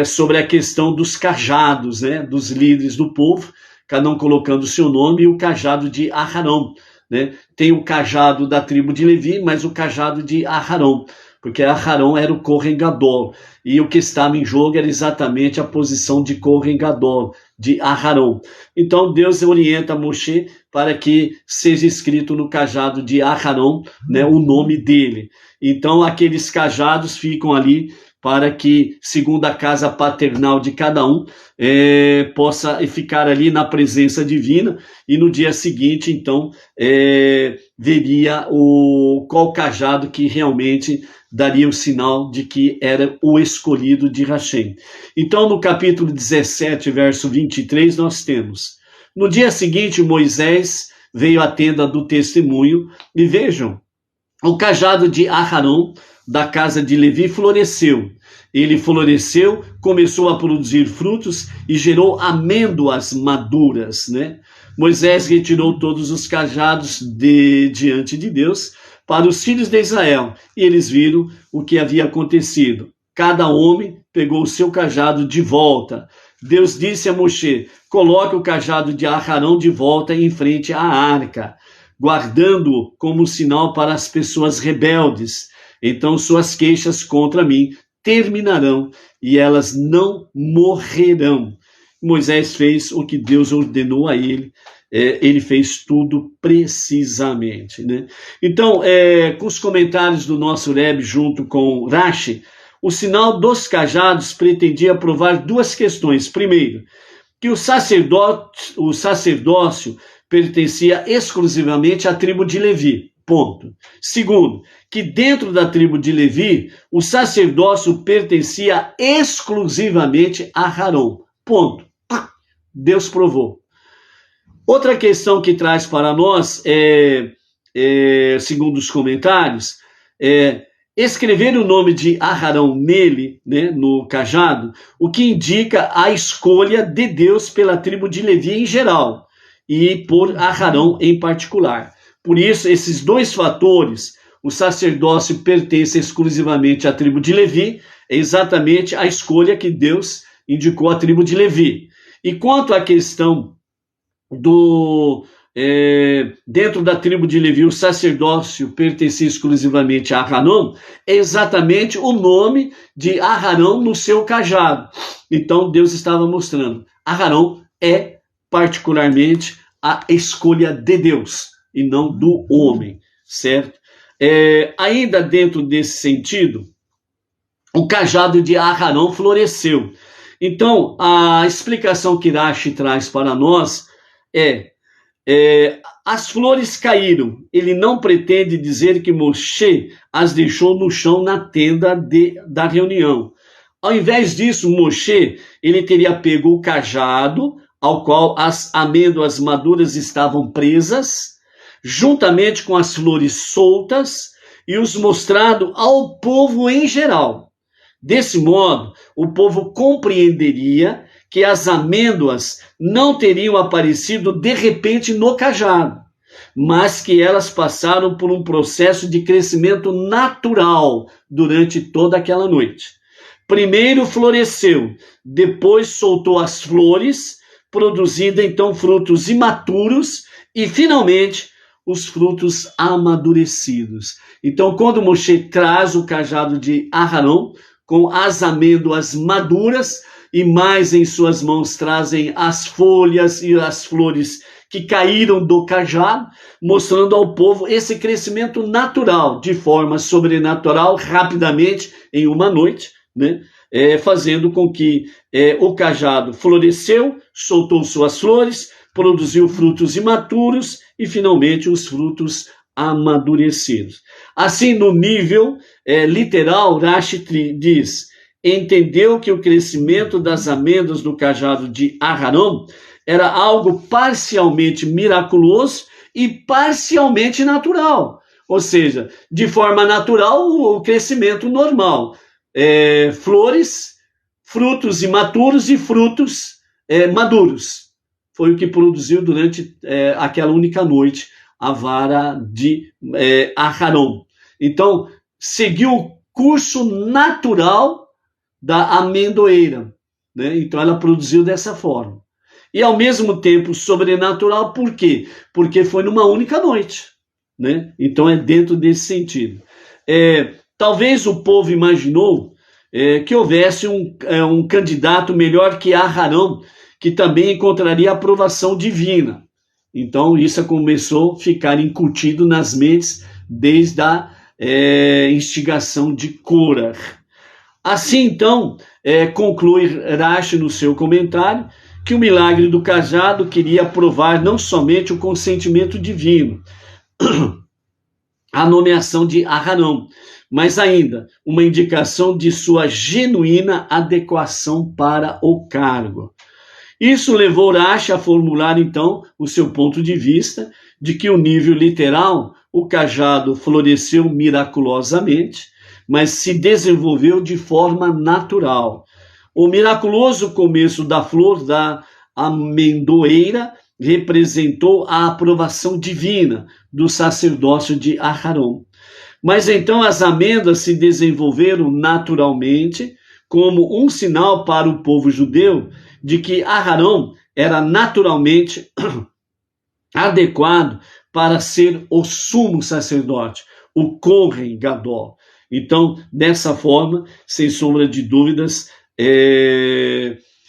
sobre a questão dos cajados, né, dos líderes do povo, cada um colocando o seu nome, e o cajado de Aharon, né? Tem o cajado da tribo de Levi, mas o cajado de Aharon, porque Aharon era o Kohen Gadol, e o que estava em jogo era exatamente a posição de Kohen Gadol, de Aharon. Então Deus orienta Moshe para que seja escrito no cajado de Aharon, né, o nome dele. Então aqueles cajados ficam ali para que, segundo a casa paternal de cada um, possa ficar ali na presença divina, e no dia seguinte, então, veria qual cajado que realmente daria o sinal de que era o escolhido de Hashem. Então, no capítulo 17, verso 23, nós temos: no dia seguinte, Moisés veio à tenda do testemunho, e vejam, o cajado de Aharão, da casa de Levi, floresceu. Ele floresceu, começou a produzir frutos e gerou amêndoas maduras, né? Moisés retirou todos os cajados diante de Deus para os filhos de Israel, e eles viram o que havia acontecido. Cada homem pegou o seu cajado de volta. Deus disse a Moshe: coloque o cajado de Aharão de volta em frente à arca, guardando-o como sinal para as pessoas rebeldes. Então suas queixas contra mim terminarão e elas não morrerão. Moisés fez o que Deus ordenou a ele. Ele fez tudo precisamente, né? Então, com os comentários do nosso Rebbe junto com Rashi, o sinal dos cajados pretendia provar duas questões. Primeiro, que o sacerdócio pertencia exclusivamente à tribo de Levi. Ponto. Segundo, que dentro da tribo de Levi, o sacerdócio pertencia exclusivamente a Arão. Ponto. Deus provou. Outra questão que traz para nós, segundo os comentários, escrever o nome de Aharão nele, né, no cajado, o que indica a escolha de Deus pela tribo de Levi em geral e por Aharão em particular. Por isso, esses dois fatores, o sacerdócio pertence exclusivamente à tribo de Levi, é exatamente a escolha que Deus indicou à tribo de Levi. E quanto à questão dentro da tribo de Levi, o sacerdócio pertencia exclusivamente a Aharão, é exatamente o nome de Aharão no seu cajado. Então Deus estava mostrando: Aharão é particularmente a escolha de Deus e não do homem, certo? Ainda dentro desse sentido, o cajado de Aharão floresceu. Então, a explicação que Rashi traz para nós as flores caíram. Ele não pretende dizer que Moshe as deixou no chão na tenda da reunião. Ao invés disso, Moshe, ele teria pego o cajado ao qual as amêndoas maduras estavam presas, juntamente com as flores soltas, e os mostrado ao povo em geral. Desse modo, o povo compreenderia que as amêndoas não teriam aparecido de repente no cajado, mas que elas passaram por um processo de crescimento natural durante toda aquela noite. Primeiro floresceu, depois soltou as flores, produzindo então frutos imaturos e, finalmente, os frutos amadurecidos. Então, quando Moshe traz o cajado de Aharão com as amêndoas maduras, e mais em suas mãos trazem as folhas e as flores que caíram do cajado, mostrando ao povo esse crescimento natural, de forma sobrenatural, rapidamente, em uma noite, né? Fazendo com que o cajado floresceu, soltou suas flores, produziu frutos imaturos e, finalmente, os frutos amadurecidos. Assim, no nível literal, Rashi diz: entendeu que o crescimento das amêndoas do cajado de Aharão era algo parcialmente miraculoso e parcialmente natural. Ou seja, de forma natural, o crescimento normal. Flores, frutos imaturos e frutos maduros. Foi o que produziu durante aquela única noite a vara de Aharão. Então, seguiu o curso natural da amendoeira, né? Então ela produziu dessa forma. E ao mesmo tempo sobrenatural, por quê? Porque foi numa única noite, né? Então é dentro desse sentido. Talvez o povo imaginou que houvesse um candidato melhor que Aharão, que também encontraria aprovação divina. Então isso começou a ficar incutido nas mentes desde a instigação de Korah. Assim, então, conclui Rashi no seu comentário, que o milagre do cajado queria provar não somente o consentimento divino, a nomeação de Aharão, mas ainda uma indicação de sua genuína adequação para o cargo. Isso levou Rashi a formular, então, o seu ponto de vista de que o nível literal, o cajado floresceu miraculosamente, mas se desenvolveu de forma natural. O miraculoso começo da flor da amendoeira representou a aprovação divina do sacerdócio de Aharão. Mas então as amêndoas se desenvolveram naturalmente como um sinal para o povo judeu de que Aharão era naturalmente adequado para ser o sumo sacerdote, o Kohen Gadol. Então, dessa forma, sem sombra de dúvidas,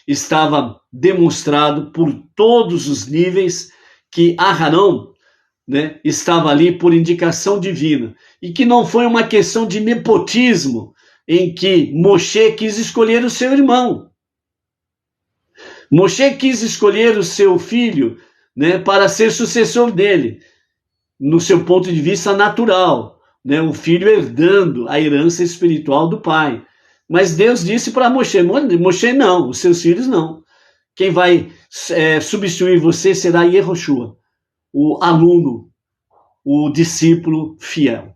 estava demonstrado por todos os níveis que Aharão, né, estava ali por indicação divina, e que não foi uma questão de nepotismo, em que Moshe quis escolher o seu irmão. Moshe quis escolher o seu filho, né, para ser sucessor dele, no seu ponto de vista natural, né, o filho herdando a herança espiritual do pai. Mas Deus disse para Moshe, Moshe não, os seus filhos não. Quem vai substituir você será Yehoshua, o aluno, o discípulo fiel.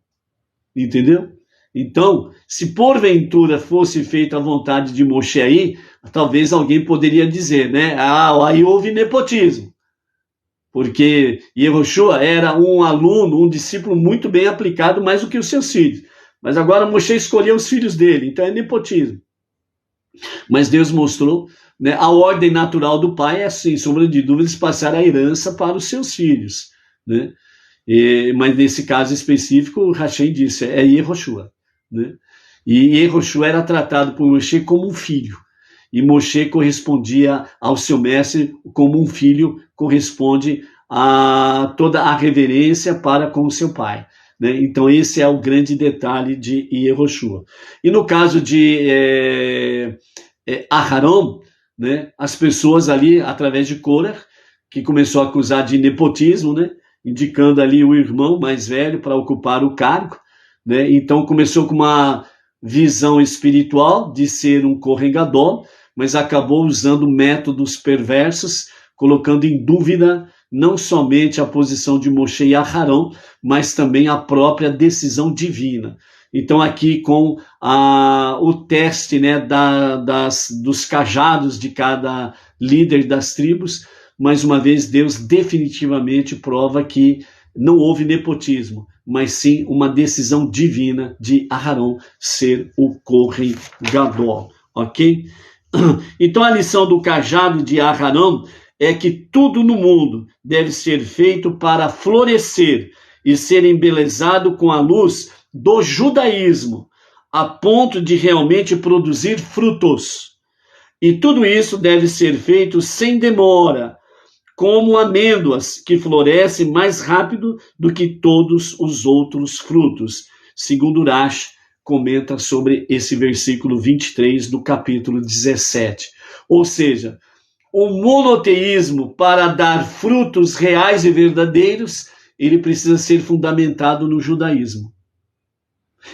Entendeu? Então, se porventura fosse feita a vontade de Moshe aí, talvez alguém poderia dizer, né? Aí houve nepotismo. Porque Yehoshua era um aluno, um discípulo muito bem aplicado, mais do que os seus filhos. Mas agora Moshe escolheu os filhos dele, então é nepotismo. Mas Deus mostrou, né, a ordem natural do pai é, sem sombra de dúvidas, passar a herança para os seus filhos, né? Mas nesse caso específico, o Hashem disse, é Yehoshua, né? E Yehoshua era tratado por Moshe como um filho, e Moshe correspondia ao seu mestre como um filho corresponde a toda a reverência para com o seu pai, né? Então esse é o grande detalhe de Yehoshua. E no caso de Aharão, né, as pessoas ali, através de Korah, que começou a acusar de nepotismo, né, indicando ali o irmão mais velho para ocupar o cargo, né? Então começou com uma visão espiritual de ser um Kohen Gadol, mas acabou usando métodos perversos, colocando em dúvida não somente a posição de Moshe e Aharão, mas também a própria decisão divina. Então aqui com o teste, né, dos cajados de cada líder das tribos, mais uma vez Deus definitivamente prova que não houve nepotismo, mas sim uma decisão divina de Aharão ser o Kohen Gadol, ok? Então a lição do cajado de Aharão é que tudo no mundo deve ser feito para florescer e ser embelezado com a luz do judaísmo, a ponto de realmente produzir frutos. E tudo isso deve ser feito sem demora, como amêndoas que florescem mais rápido do que todos os outros frutos. Segundo Rashi, comenta sobre esse versículo 23 do capítulo 17. Ou seja, o monoteísmo, para dar frutos reais e verdadeiros, ele precisa ser fundamentado no judaísmo.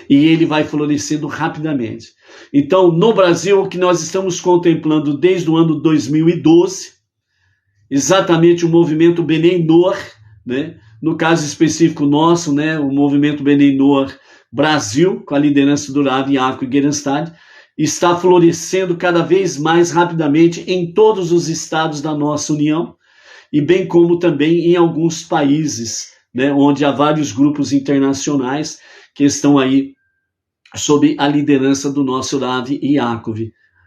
E ele vai florescendo rapidamente. Então, no Brasil, o que nós estamos contemplando desde o ano 2012, exatamente o movimento Benei Noach, né? No caso específico nosso, né? O movimento Benei Noach Brasil, com a liderança do Rav Yaakov Gerenstad, está florescendo cada vez mais rapidamente em todos os estados da nossa União, e bem como também em alguns países, né? Onde há vários grupos internacionais que estão aí sob a liderança do nosso Rav Yaakov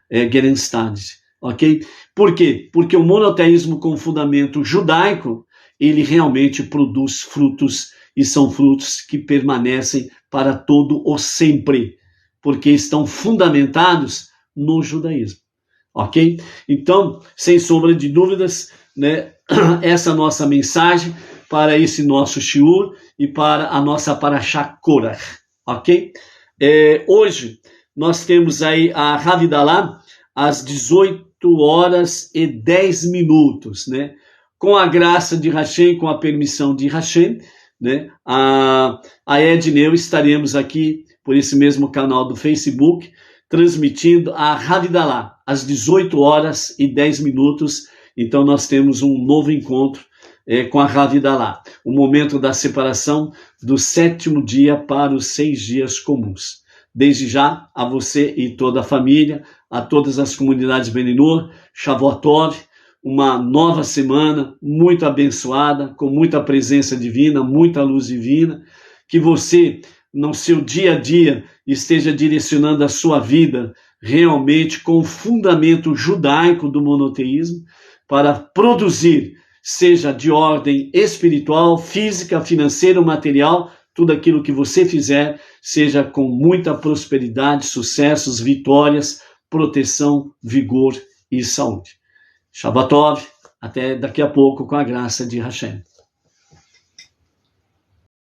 Gerenstad. Ok? Por quê? Porque o monoteísmo com fundamento judaico, ele realmente produz frutos, e são frutos que permanecem para todo o sempre, porque estão fundamentados no judaísmo. Ok? Então, sem sombra de dúvidas, né, essa nossa mensagem para esse nosso shiur e para a nossa Parashá Korach. Ok? Hoje nós temos aí a Havidalá às 18h10, né? Com a graça de Hashem, com a permissão de Hashem, né? A Edna e eu estaremos aqui por esse mesmo canal do Facebook, transmitindo a Havidalá às 18h10. Então nós temos um novo encontro com a Havidalá, o momento da separação do 7º dia para os 6 dias comuns. Desde já, a você e toda a família, a todas as comunidades Beninur, Shavuot Tov, uma nova semana muito abençoada, com muita presença divina, muita luz divina, que você, no seu dia a dia, esteja direcionando a sua vida realmente com o fundamento judaico do monoteísmo, para produzir, seja de ordem espiritual, física, financeira ou material, tudo aquilo que você fizer, seja com muita prosperidade, sucessos, vitórias, proteção, vigor e saúde. Shabbat Tov, até daqui a pouco com a graça de Hashem.